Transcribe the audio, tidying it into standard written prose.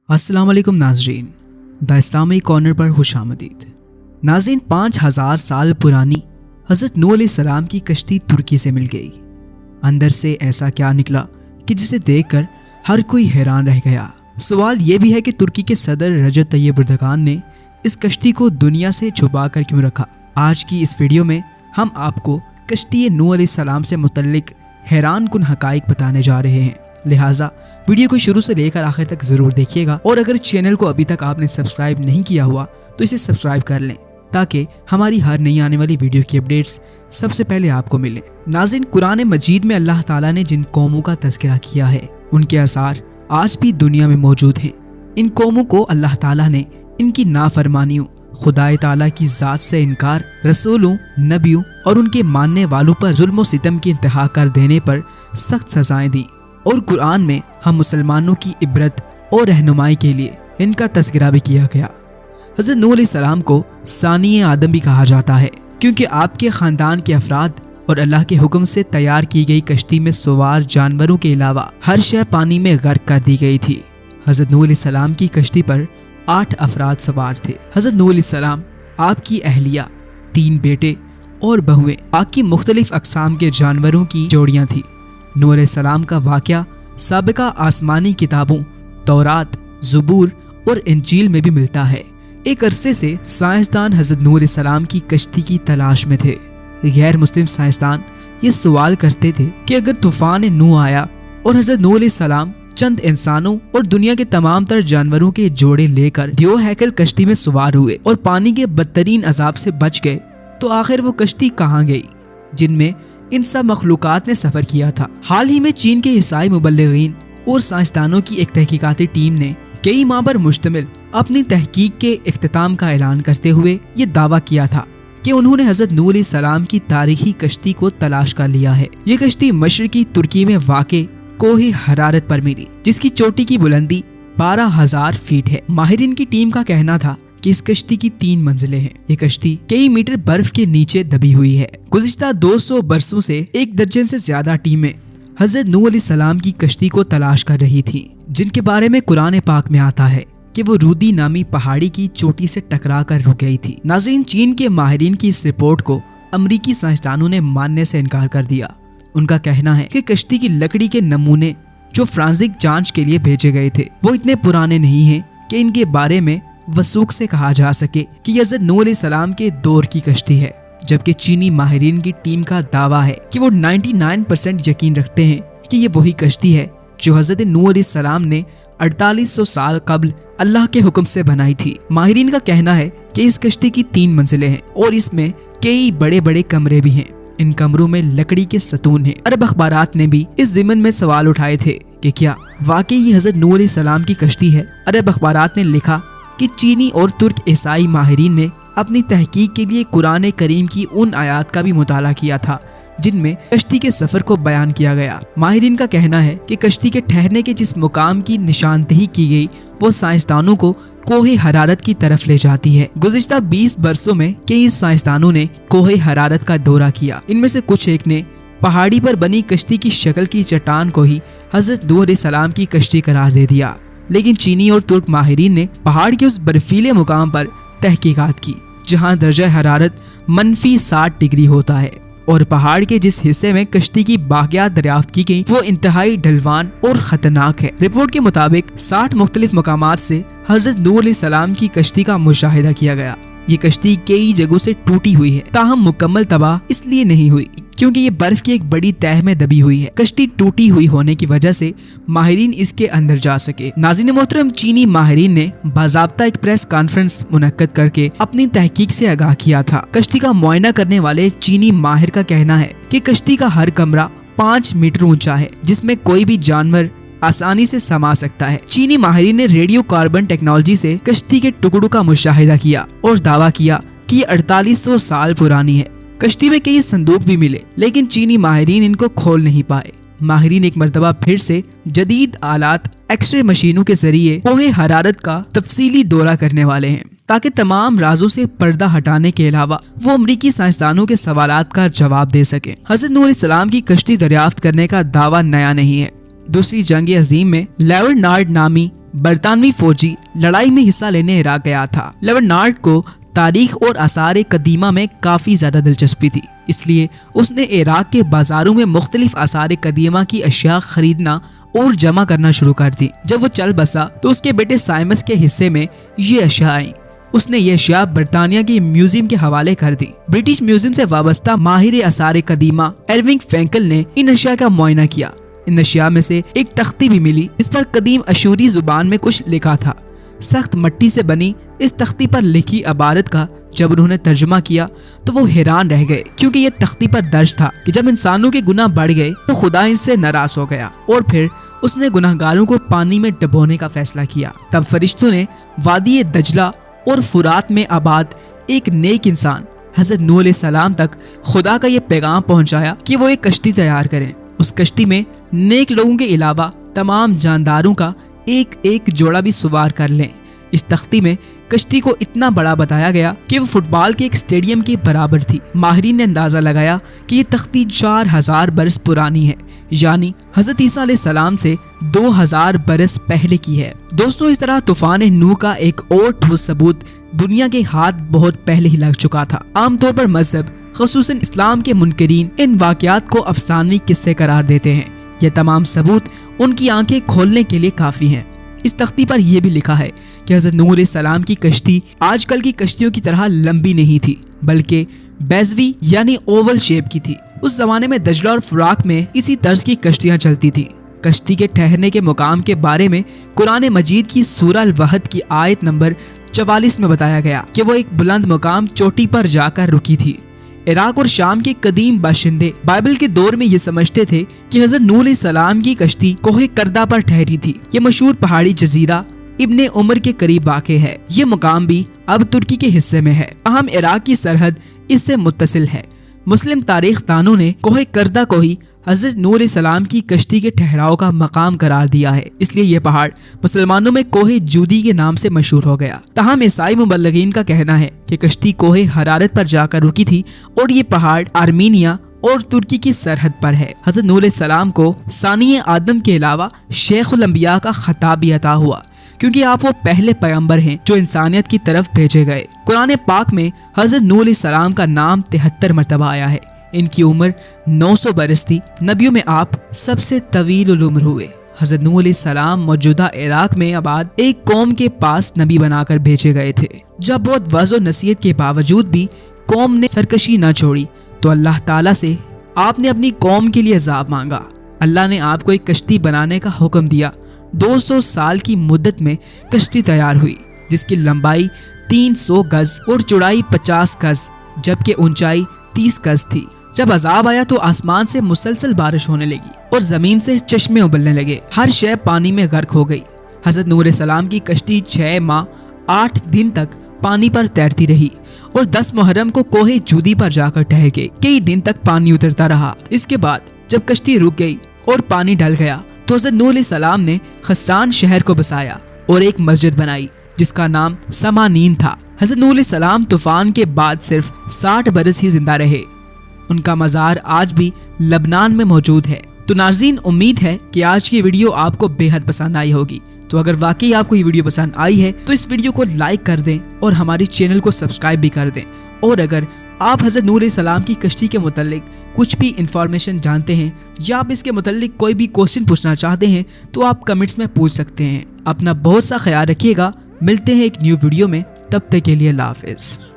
अस्सलाम वालेकुम नाजरीन, द इस्लामी कॉर्नर पर खुश आमदीद। नाजरीन, 5000 साल पुरानी हज़रत नूह अलैहिस्सलाम की कश्ती तुर्की से मिल गई। अंदर से ऐसा क्या निकला कि जिसे देखकर हर कोई हैरान रह गया। सवाल ये भी है कि तुर्की के सदर रजब तैयब एर्दोगान ने इस कश्ती को दुनिया से छुपा कर क्यों रखा। आज की इस वीडियो में हम आपको कश्ती नूह अलैहिस्सलाम से मुतल्लिक हैरान कुन हकाइक बताने जा रहे हैं, लिहाजा वीडियो को शुरू से लेकर आखिर तक जरूर देखिएगा। और अगर चैनल को अभी तक आपने सब्सक्राइब नहीं किया हुआ तो इसे सब्सक्राइब कर लें ताकि हमारी हर नई आने वाली वीडियो की अपडेट्स सबसे पहले आपको मिले। नाज़रीन, कुरान मजीद में अल्लाह ताला ने जिन कौमों का तज़किरा किया है उनके आसार आज भी दुनिया में मौजूद हैं। इन कौमों को अल्लाह ताला ने इनकी नाफरमानियों, खुदाए ताला की ज़ात से इनकार, रसूलों, नबियों और उनके मानने वालों पर जुल्म और सितम की इंतहा कर देने पर सख्त सजाएं दी। और कुरान में हम मुसलमानों की इबरत और रहनुमाई के लिए इनका तज़किरा भी किया गया। हज़रत नूह अलैहिस्सलाम को सानी आदम भी कहा जाता है क्योंकि आपके ख़ानदान के अफराद और अल्लाह के हुक्म से तैयार की गई कश्ती में सवार जानवरों के अलावा हर शय पानी में गर्क कर दी गई थी। हज़रत नूह अलैहिस्सलाम की कश्ती पर 8 अफराद सवार थे। हज़रत नूह अलैहिस्सलाम, आपकी अहलिया, 3 बेटे और बहुएं, बाकी मुख्तलिफ अक़साम के जानवरों की जोड़ियाँ थी। नूह अलैहिस्सलाम का वाक़या साबिका आसमानी किताबों तौरात, ज़बूर और इंजील में भी मिलता है। एक अरसे से साइंसदान हज़रत नूह अलैहिस्सलाम की कश्ती की तलाश में थे। गैर मुस्लिम साइंसदान ये सवाल करते थे कि अगर तूफान नूह आया और हज़रत नूह अलैहिस्सलाम चंद इंसानों और दुनिया के तमाम तर जानवरों के जोड़े लेकर दियो हैकल कश्ती में सवार हुए और पानी के बदतरीन अजाब से बच गए, तो आखिर वो कश्ती कहाँ गई जिनमें इन सब मखलूकात ने सफर किया था। हाल ही में चीन के ईसाई मुबल्लिगीन और साइंसदानों की एक तहकीकाती टीम ने कई माह पर मुश्तमिल अपनी तहकीक के इख्तिताम का ऐलान करते हुए ये दावा किया था कि उन्होंने हज़रत नूह अलैहिस्सलाम की तारीखी कश्ती को तलाश कर लिया है। ये कश्ती मशरकी तुर्की में वाक़े कोहे हरारत पर मिली, जिसकी चोटी की बुलंदी 12,000 फीट है। माहिरीन की टीम का कहना था कि इस कश्ती की 3 मंजिलें हैं। ये कश्ती कई मीटर बर्फ के नीचे दबी हुई है। गुज़िश्ता 200 बरसों से 1 दर्जन से ज्यादा टीमें हज़रत नूह अलैहिस्सलाम की कश्ती को तलाश कर रही थीं, जिनके बारे में कुरान पाक में आता है कि वो रूदी नामी पहाड़ी की चोटी से टकरा कर रुक गई थी। नाज़रीन, चीन के माहिरीन की इस रिपोर्ट को अमरीकी साइंसदानों ने मानने से इनकार कर दिया। उनका कहना है कि कश्ती की लकड़ी के नमूने जो फ्रांसिक जांच के लिए भेजे गए थे वो इतने पुराने नहीं हैं कि इनके बारे में वसूख से कहा जा सके कि हज़रत नूह अलैहिस्सलाम के दौर की कश्ती है। जबकि चीनी माहिरीन की टीम का दावा है कि वो 99% यकीन रखते हैं कि ये वही कश्ती है जो हज़रत नूह अलैहिस्सलाम ने 4800 साल कबल अल्लाह के हुक्म से बनाई थी। माहिरीन का कहना है कि इस कश्ती की 3 मंजिलें हैं और इसमें कई बड़े बड़े कमरे भी हैं। इन कमरों में लकड़ी के सतून हैं। अरब अखबारात ने भी इस ज़िमन में सवाल उठाए थे कि क्या वाकई ये हज़रत नूह अलैहिस्सलाम की कश्ती है। अरब अखबारात ने लिखा कि चीनी और तुर्क ईसाई माहिरीन ने अपनी तहकीक के लिए कुरान करीम की उन आयात का भी मुताला किया था जिनमें कश्ती के सफर को बयान किया गया। माहिरीन का कहना है कि कश्ती के ठहरने के जिस मुकाम की निशानदेही की गई वो साइंसदानों को कोहे हरारत की तरफ ले जाती है। गुज़िश्ता 20 बरसों में कई साइंसदानों ने कोहे हरारत का दौरा किया। इनमें से कुछ एक ने पहाड़ी पर बनी कश्ती की शक्ल की चट्टान को ही हज़रत नूह अलैहिस्सलाम की कश्ती करार दे दिया। लेकिन चीनी और तुर्क माहिरीन ने पहाड़ के उस बर्फीले मुकाम पर तहकीकात की जहां दर्जा हरारत -60 डिग्री होता है और पहाड़ के जिस हिस्से में कश्ती की बाकियात दरियाफ्त की गई वो इंतहाई ढलवान और खतरनाक है। रिपोर्ट के मुताबिक 60 मुख्तलिफ मकामात से हज़रत नूह अलैहिस्सलाम की कश्ती का मुशाहिदा किया गया। ये कश्ती कई जगहों से टूटी हुई है, ताहम मुकम्मल तबाह इसलिए नहीं हुई क्योंकि ये बर्फ की एक बड़ी तह में दबी हुई है। कश्ती टूटी हुई होने की वजह से माहिरीन इसके अंदर जा सके। नाज़रीन मोहतरम, चीनी माहिरीन ने बाज़ाब्ता एक प्रेस कॉन्फ्रेंस मुनक्कद करके अपनी तहकीक से आगाह किया था। कश्ती का मुआयना करने वाले एक चीनी माहिर का कहना है कि कश्ती का हर कमरा 5 मीटर ऊंचा है जिसमें कोई भी जानवर आसानी से समा सकता है। चीनी माहिरीन ने रेडियो कार्बन टेक्नोलॉजी से कश्ती के टुकड़ों का मुशाहिदा किया और दावा किया कि ये 4800 साल पुरानी है। कश्ती में कई संदूक भी मिले लेकिन चीनी माहिरीन इनको खोल नहीं पाए। माहिरीन एक मरतबा फिर से जदीद आलात एक्सरे मशीनों के जरिए कोहे हरारत का तफसीली दौरा करने वाले हैं ताकि तमाम राजों से पर्दा हटाने के अलावा वो अमरीकी साइंसदानों के सवालात का जवाब दे सके। हज़रत नूह अलैहिस्सलाम की कश्ती दरियाफ्त करने का दावा नया नहीं है। दूसरी जंग अजीम में लेवरनार्ड नामी बरतानवी फौजी लड़ाई में हिस्सा लेने इराक गया था। लेवरनार्ड को तारीख और आसार कदीमा में काफ़ी ज़्यादा दिलचस्पी थी, इसलिए उसने इराक के बाज़ारों में मुख्तलिफ आसार कदीमा की अशिया खरीदना और जमा करना शुरू कर दी। जब वो चल बसा तो उसके बेटे साइमस के हिस्से में ये अशिया आई। उसने ये अशिया बरतानिया के म्यूजियम के हवाले कर दी। ब्रिटिश म्यूजियम से वाबस्ता माहिर आसार कदीमा एल्विंग फ्रैंकल ने इन अशिया का मुआयना किया। इन अशिया में से एक तख्ती भी मिली, इस पर कदीम अशूरी जुबान में कुछ लिखा था। सख्त मिट्टी से बनी इस तख्ती पर लिखी इबारत का जब उन्होंने तर्जुमा किया तो वो हैरान रह गए, क्योंकि ये तख्ती पर दर्ज था कि जब इंसानों के गुनाह बढ़ गए तो खुदा इनसे नाराज हो गया और फिर उसने गुनाहगारों को पानी में डुबोने का फैसला किया। तब फरिश्तों ने वादी दजला और फुरात में आबाद एक नेक इंसान हज़रत नूह अलैहिस्सलाम तक खुदा का ये पैगाम पहुंचाया कि वो एक कश्ती तैयार करें। उस कश्ती में नेक लोगों के अलावा तमाम जानदारों का एक एक जोड़ा भी सवार कर लें। इस तख्ती में कश्ती को इतना बड़ा बताया गया कि वो फुटबॉल के एक स्टेडियम के बराबर थी। माहिरीन ने अंदाजा लगाया कि ये तख्ती 4000 बरस पुरानी है, यानी हज़रत ईसा अलैहिस्सलाम से 2000 बरस पहले की है। दोस्तों, इस तरह तूफान नूह का एक और ठोस सबूत दुनिया के हाथ बहुत पहले ही लग चुका था। आमतौर पर मजहब ख़ुसूसन इस्लाम के मुनकरीन इन वाक़यात को अफसानवी किस्से करार देते हैं। ये तमाम सबूत उनकी आंखें खोलने के लिए काफ़ी हैं। इस तख्ती पर यह भी लिखा है कि हज़रत नूह अलैहिस्सलाम की कश्ती आजकल की कश्तियों की तरह लंबी नहीं थी, बल्कि बेज़वी यानी ओवल शेप की थी। उस जमाने में दजला और फुराक में इसी तर्ज की कश्तियाँ चलती थीं। कश्ती के ठहरने के मुकाम के बारे में कुरान मजीद की सूरह अल-वहद की आयत नंबर 44 में बताया गया कि वो एक बुलंद मुकाम चोटी पर जाकर रुकी थी। इराक और शाम के कदीम बाशिंदे बाइबल के दौर में ये समझते थे कि हज़रत नूह अलैहिस्सलाम की कश्ती कोहे करदा पर ठहरी थी। ये मशहूर पहाड़ी जजीरा इब्ने उमर के करीब वाक़े है। ये मुकाम भी अब तुर्की के हिस्से में है। अहम इराक की सरहद इससे मुत्तसिल है। मुस्लिम तारीख दानों ने कोहे करदा को ही हज़रत नूह अलैहिस्सलाम की कश्ती के ठहराव का मकाम करार दिया है, इसलिए ये पहाड़ मुसलमानों में कोहे जूदी के नाम से मशहूर हो गया। ताहम ईसाई मुबल्लिगीन का कहना है कि कश्ती कोहे हरारत पर जाकर रुकी थी और ये पहाड़ आर्मीनिया और तुर्की की सरहद पर है। हज़रत नूह अलैहिस्सलाम को सानी आदम के अलावा शेखुल अंबिया का खिताब भी अता हुआ, क्योंकि आप वो पहले पैगंबर हैं जो इंसानियत की तरफ भेजे गए। कुरान पाक में हज़रत नूह अलैहिस्सलाम का नाम 73 मरतबा आया है। इनकी उम्र 900 बरस थी। नबियों में आप सबसे तवील उम्र हुए। हज़रत नूह अलैहिस्सलाम मौजूदा इराक में आबाद एक कौम के पास नबी बनाकर भेजे गए थे। जब बहुत वज़् और नसीहत के बावजूद भी कौम ने सरकशी न छोड़ी तो अल्लाह ताला से आपने अपनी कौम के लिए अज़ाब मांगा। अल्लाह ने आपको एक कश्ती बनाने का हुक्म दिया। 200 साल की मुद्दत में कश्ती तैयार हुई, जिसकी लंबाई 300 गज और चौड़ाई 50 गज जबकि ऊंचाई 30 गज थी। जब अजाब आया तो आसमान से मुसलसल बारिश होने लगी और जमीन से चश्मे उबलने लगे। हर शय पानी में गर्क हो गई। हज़रत नूह अलैहिस्सलाम की कश्ती 6 माह 8 दिन तक पानी पर तैरती रही और 10 मुहर्रम को कोहे जूदी पर जाकर ठहर गई। कई दिन तक पानी उतरता रहा। इसके बाद जब कश्ती रुक गई और पानी ढल गया तो हज़रत नूह अलैहिस्सलाम ने खस्तान शहर को बसाया और एक मस्जिद बनाई जिसका नाम समानीन था। हज़रत नूह अलैहिस्सलाम तूफान के बाद सिर्फ 60 बरस ही जिंदा रहे। उनका मज़ार आज भी लबनान में मौजूद है। तो नाज़रीन, उम्मीद है कि आज की वीडियो आपको बेहद पसंद आई होगी। तो अगर वाकई आपको ये वीडियो पसंद आई है तो इस वीडियो को लाइक कर दें और हमारे चैनल को सब्सक्राइब भी कर दें। और अगर आप हज़रत नूह अलैहिस्सलाम की कश्ती के मुतालिक कुछ भी इंफॉर्मेशन जानते हैं या आप इसके मुतालिक कोई भी क्वेश्चन पूछना चाहते हैं तो आप कमेंट्स में पूछ सकते हैं। अपना बहुत सा ख्याल रखिएगा। मिलते हैं एक न्यू वीडियो में, तब तक के लिए अल्लाह हाफ़िज़।